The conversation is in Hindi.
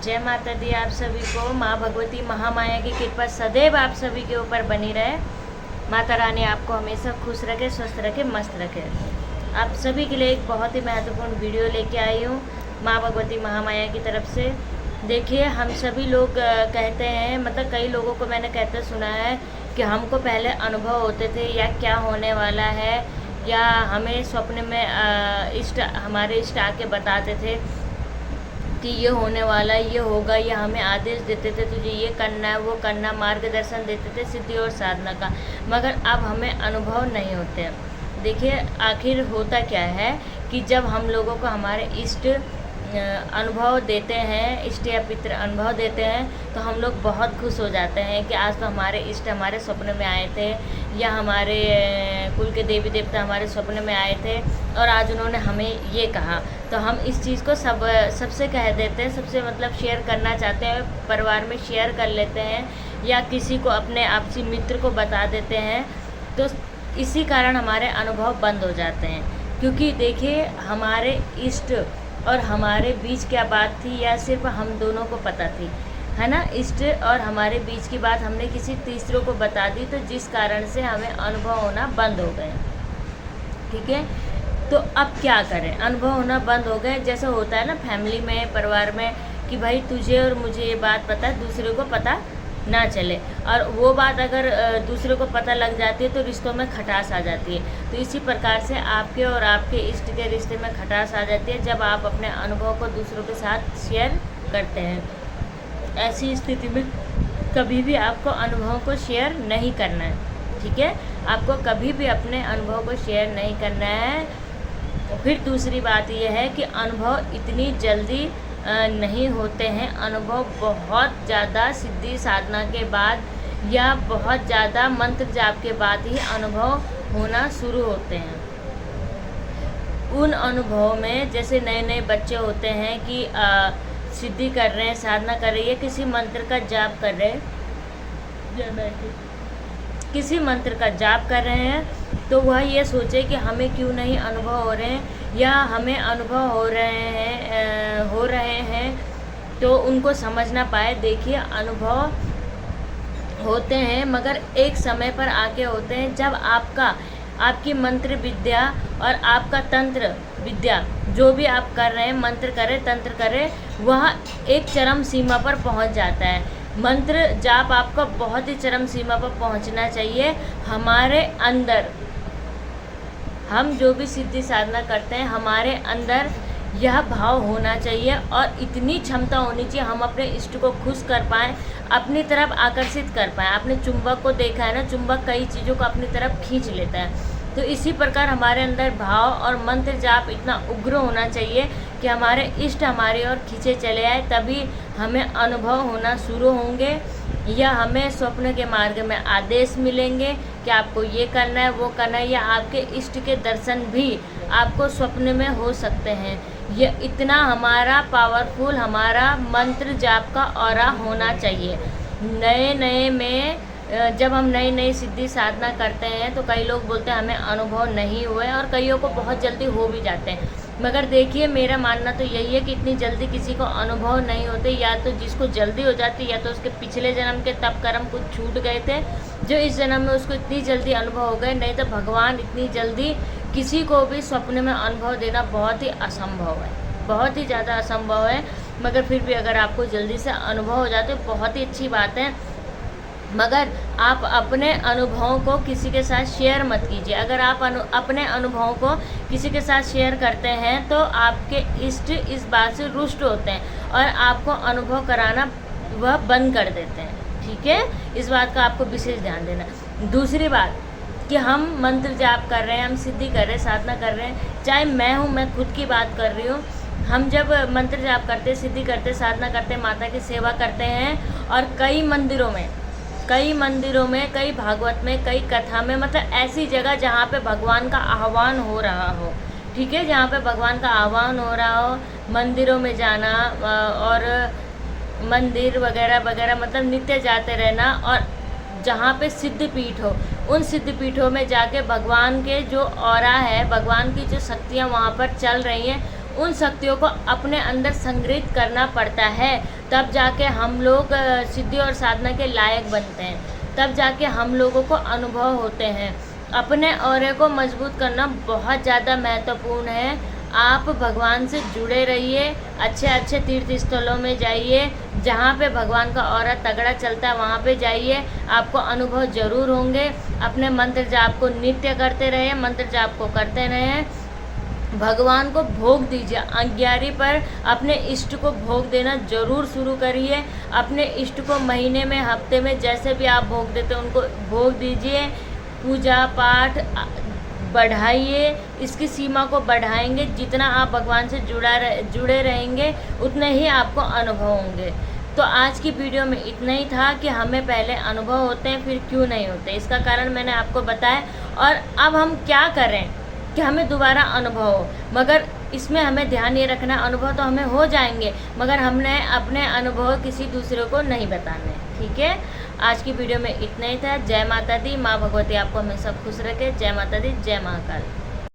जय माता दी। आप सभी को माँ भगवती महामाया की कृपा सदैव आप सभी के ऊपर बनी रहे। माता रानी आपको हमेशा खुश रखे, स्वस्थ रखे, मस्त रखे। आप सभी के लिए एक बहुत ही महत्वपूर्ण वीडियो लेके आई हूँ माँ भगवती महामाया की तरफ से। देखिए, हम सभी लोग कहते हैं, मतलब कई लोगों को मैंने कहते सुना है कि हमको पहले अनुभव होते थे या क्या होने वाला है, या हमें स्वप्न में हमारे इष्ट आके बताते थे कि ये होने वाला है, ये होगा, या हमें आदेश देते थे तुझे ये करना है, वो करना, मार्गदर्शन देते थे सिद्धि और साधना का। मगर अब हमें अनुभव नहीं होते हैं। देखिए, आखिर होता क्या है कि जब हम लोगों को हमारे इष्ट अनुभव देते हैं, इष्ट या पितृ अनुभव देते हैं, तो हम लोग बहुत खुश हो जाते हैं कि आज तो हमारे इष्ट हमारे स्वप्न में आए थे, या हमारे कुल के देवी देवता हमारे स्वप्न में आए थे और आज उन्होंने हमें ये कहा। तो हम इस चीज़ को सबसे कह देते हैं, सबसे मतलब शेयर करना चाहते हैं, परिवार में शेयर कर लेते हैं, या किसी को अपने आपसी मित्र को बता देते हैं। तो इसी कारण हमारे अनुभव बंद हो जाते हैं। क्योंकि देखिए, हमारे इष्ट और हमारे बीच क्या बात थी, या सिर्फ हम दोनों को पता थी, है ना। इष्ट और हमारे बीच की बात हमने किसी तीसरों को बता दी, तो जिस कारण से हमें अनुभव होना बंद हो गए। ठीक है, तो अब क्या करें? अनुभव होना बंद हो गए। जैसे होता है ना फैमिली में, परिवार में, कि भाई तुझे और मुझे ये बात पता है, दूसरे को पता ना चले। और वो बात अगर दूसरे को पता लग जाती है तो रिश्तों में खटास आ जाती है। तो इसी प्रकार से आपके और आपके इष्ट के रिश्ते में खटास आ जाती है जब आप अपने अनुभव को दूसरों के साथ शेयर करते हैं। ऐसी स्थिति में कभी भी आपको अनुभव को शेयर नहीं करना है। ठीक है, आपको कभी भी अपने अनुभव को शेयर नहीं करना है। फिर दूसरी बात यह है कि अनुभव इतनी जल्दी नहीं होते हैं। अनुभव बहुत ज़्यादा सिद्धि साधना के बाद या बहुत ज़्यादा मंत्र जाप के बाद ही अनुभव होना शुरू होते हैं। उन अनुभव में जैसे नए नए बच्चे होते हैं कि सिद्धि कर रहे हैं, साधना कर रही है, किसी मंत्र का जाप कर रहे हैं, किसी मंत्र का जाप कर रहे हैं, तो वह ये सोचे कि हमें क्यों नहीं अनुभव हो रहे हैं, या हमें अनुभव हो रहे हैं, तो उनको समझ ना पाए। देखिए, अनुभव होते हैं मगर एक समय पर आके होते हैं जब आपकी मंत्र विद्या और आपका तंत्र विद्या, जो भी आप कर रहे हैं, मंत्र करें, तंत्र करें, वह एक चरम सीमा पर पहुंच जाता है। मंत्र जाप आपका बहुत ही चरम सीमा पर पहुंचना चाहिए। हमारे अंदर हम जो भी सिद्धि साधना करते हैं, हमारे अंदर यह भाव होना चाहिए और इतनी क्षमता होनी चाहिए हम अपने इष्ट को खुश कर पाएँ, अपनी तरफ आकर्षित कर पाएँ। आपने चुंबक को देखा है ना, चुंबक कई चीज़ों को अपनी तरफ खींच लेता है। तो इसी प्रकार हमारे अंदर भाव और मंत्र जाप इतना उग्र होना चाहिए कि हमारे इष्ट हमारी ओर खींचे चले आए, तभी हमें अनुभव होना शुरू होंगे, या हमें स्वप्न के मार्ग में आदेश मिलेंगे कि आपको ये करना है, वो करना है, या आपके इष्ट के दर्शन भी आपको स्वप्न में हो सकते हैं। ये इतना हमारा पावरफुल हमारा मंत्र जाप का ऑरा होना चाहिए। नए में जब हम नई सिद्धि साधना करते हैं तो कई लोग बोलते हैं हमें अनुभव नहीं हुए, और कईयों को बहुत जल्दी हो भी जाते हैं। मगर देखिए, मेरा मानना तो यही है कि इतनी जल्दी किसी को अनुभव नहीं होते। या तो जिसको जल्दी हो जाती, या तो उसके पिछले जन्म के तप कर्म कुछ छूट गए थे, जो इस जन्म में उसको इतनी जल्दी अनुभव हो गए। नहीं तो भगवान इतनी जल्दी किसी को भी स्वप्न में अनुभव देना बहुत ही असंभव है, बहुत ही ज़्यादा असंभव है। मगर फिर भी अगर आपको जल्दी से अनुभव हो जाते तो बहुत ही अच्छी बात है। मगर आप अपने अनुभवों को किसी के साथ शेयर मत कीजिए। अगर आप अपने अनुभवों को किसी के साथ शेयर करते हैं तो आपके इष्ट इस बात से रुष्ट होते हैं और आपको अनुभव कराना वह बंद कर देते हैं। ठीक है, इस बात का आपको विशेष ध्यान देना। दूसरी बात कि हम मंत्र जाप कर रहे हैं, हम सिद्धि कर रहे हैं, साधना कर रहे हैं, चाहे मैं खुद की बात कर रही हूँ। हम जब मंत्र जाप करते, सिद्धि करते, साधना करते, माता की सेवा करते हैं, और कई मंदिरों में, कई भागवत में, कई कथा में, मतलब ऐसी जगह जहाँ पे भगवान का आह्वान हो रहा हो, ठीक है, जहाँ पे भगवान का आह्वान हो रहा हो, मंदिरों में जाना और मंदिर वगैरह वगैरह, मतलब नित्य जाते रहना। और जहाँ पे सिद्ध पीठ हो, उन सिद्ध पीठों में जाके भगवान के जो ऑरा है, भगवान की जो शक्तियाँ वहाँ पर चल रही हैं, उन शक्तियों को अपने अंदर संग्रहित करना पड़ता है, तब जाके हम लोग सिद्धि और साधना के लायक बनते हैं, तब जाके हम लोगों को अनुभव होते हैं। अपने ऑरे को मजबूत करना बहुत ज़्यादा महत्वपूर्ण है। आप भगवान से जुड़े रहिए, अच्छे अच्छे तीर्थ स्थलों में जाइए, जहाँ पे भगवान का ऑरा तगड़ा चलता है वहाँ पे जाइए, आपको अनुभव ज़रूर होंगे। अपने मंत्र जाप को नित्य करते रहिए, मंत्र जाप को करते रहें, भगवान को भोग दीजिए। 11 पर अपने इष्ट को भोग देना ज़रूर शुरू करिए। अपने इष्ट को महीने में, हफ्ते में, जैसे भी आप भोग देते हैं उनको भोग दीजिए। पूजा पाठ बढ़ाइए, इसकी सीमा को बढ़ाएंगे। जितना आप भगवान से जुड़े रहेंगे उतने ही आपको अनुभव होंगे। तो आज की वीडियो में इतना ही था कि हमें पहले अनुभव होते हैं फिर क्यों नहीं होते, इसका कारण मैंने आपको बताया। और अब हम क्या करें कि हमें दोबारा अनुभव हो, मगर इसमें हमें ध्यान ये रखना, अनुभव तो हमें हो जाएंगे मगर हमने अपने अनुभव किसी दूसरे को नहीं बताने। ठीक है, आज की वीडियो में इतना ही था। जय माता दी, माँ भगवती आपको हमेशा खुश रखे। जय माता दी, जय महाकाल।